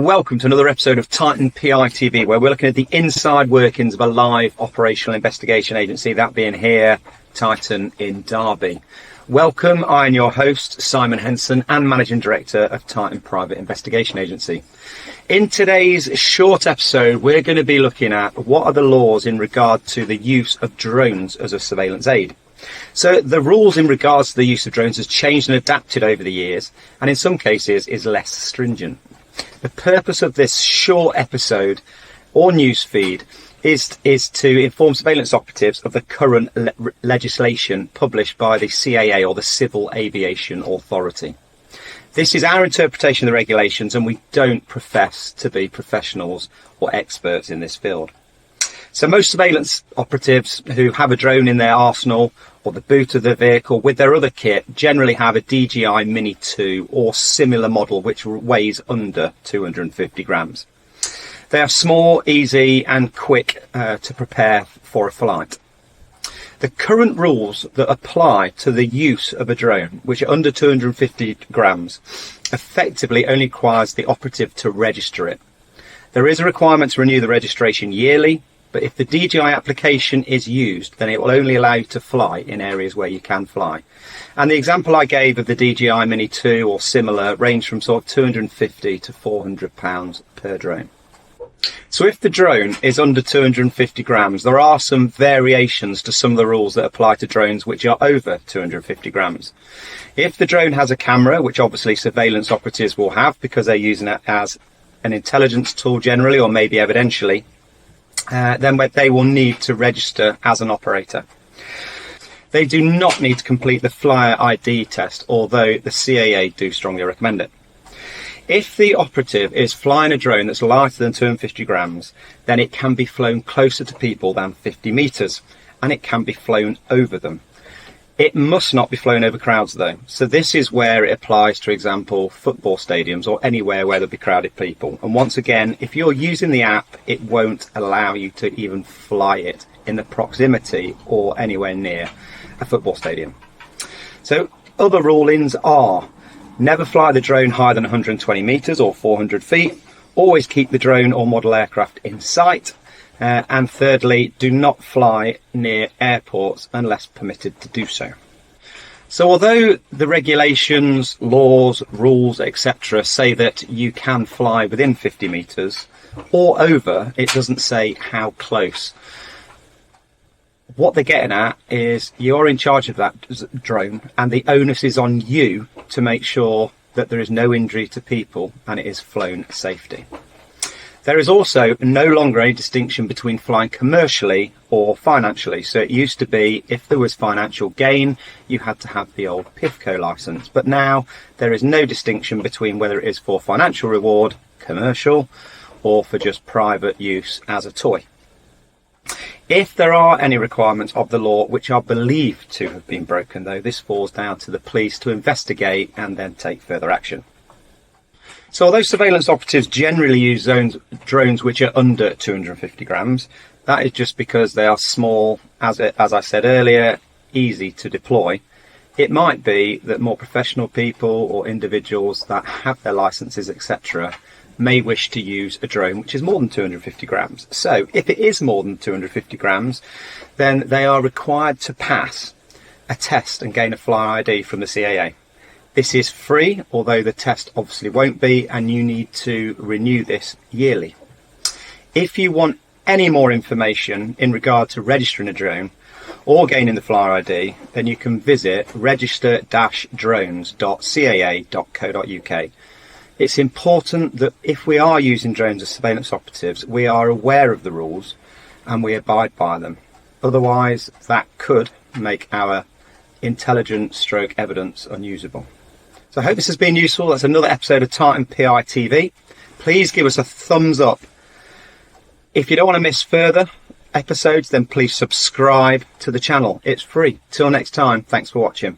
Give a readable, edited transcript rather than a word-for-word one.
Welcome to another episode of Titan PI TV, where we're looking at the inside workings of a live operational investigation agency, that being here, Titan in Derby. Welcome, I am your host, Simon Henson, and Managing Director of Titan Private Investigation Agency. In today's short episode, we're going to be looking at what are the laws in regard to the use of drones as a surveillance aid. So the rules in regards to the use of drones has changed and adapted over the years, and in some cases is less stringent. The purpose of this short episode or news feed is to inform surveillance operatives of the current legislation published by the CAA, or the Civil Aviation Authority. This is our interpretation of the regulations, and we don't profess to be professionals or experts in this field. So most surveillance operatives who have a drone in their arsenal or the boot of the vehicle with their other kit generally have a DJI Mini 2 or similar model which weighs under 250 grams. They are small, easy and quick to prepare for a flight. The current rules that apply to the use of a drone, which are under 250 grams, effectively only requires the operative to register it. There is a requirement to renew the registration yearly, but if the DJI application is used, then it will only allow you to fly in areas where you can fly. And the example I gave of the DJI Mini 2 or similar range from sort of 250 to 400 pounds per drone. So if the drone is under 250 grams, there are some variations to some of the rules that apply to drones which are over 250 grams. If the drone has a camera, which obviously surveillance operatives will have because they're using it as an intelligence tool generally, or maybe evidentially, then they will need to register as an operator. They do not need to complete the flyer ID test, although the CAA do strongly recommend it. If the operative is flying a drone that's lighter than 250 grams, then it can be flown closer to people than 50 metres, and it can be flown over them. It must not be flown over crowds though, so this is where it applies to, for example, football stadiums or anywhere where there'll be crowded people. And once again, if you're using the app, it won't allow you to even fly it in the proximity or anywhere near a football stadium. So other rulings are: never fly the drone higher than 120 metres or 400 feet, always keep the drone or model aircraft in sight, and thirdly, do not fly near airports unless permitted to do so. So although the regulations, laws, rules, etc. say that you can fly within 50 metres or over, it doesn't say how close. What they're getting at is you're in charge of that drone, and the onus is on you to make sure that there is no injury to people and it is flown safely. There is also no longer any distinction between flying commercially or financially. So it used to be, if there was financial gain, you had to have the old PIFCO license. But now there is no distinction between whether it is for financial reward, commercial, or for just private use as a toy. If there are any requirements of the law which are believed to have been broken, though, this falls down to the police to investigate and then take further action. So although surveillance operatives generally use drones which are under 250 grams, that is just because they are small, as I said earlier, easy to deploy. It might be that more professional people or individuals that have their licenses, etc., may wish to use a drone which is more than 250 grams. So if it is more than 250 grams, then they are required to pass a test and gain a flyer ID from the CAA. This is free, although the test obviously won't be, and you need to renew this yearly. If you want any more information in regard to registering a drone or gaining the flyer ID, then you can visit register-drones.caa.co.uk. It's important that if we are using drones as surveillance operatives, we are aware of the rules and we abide by them. Otherwise, that could make our intelligence / evidence unusable. So I hope this has been useful. That's another episode of Titan PI TV. Please give us a thumbs up. If you don't want to miss further episodes, then please subscribe to the channel. It's free. Till next time, thanks for watching.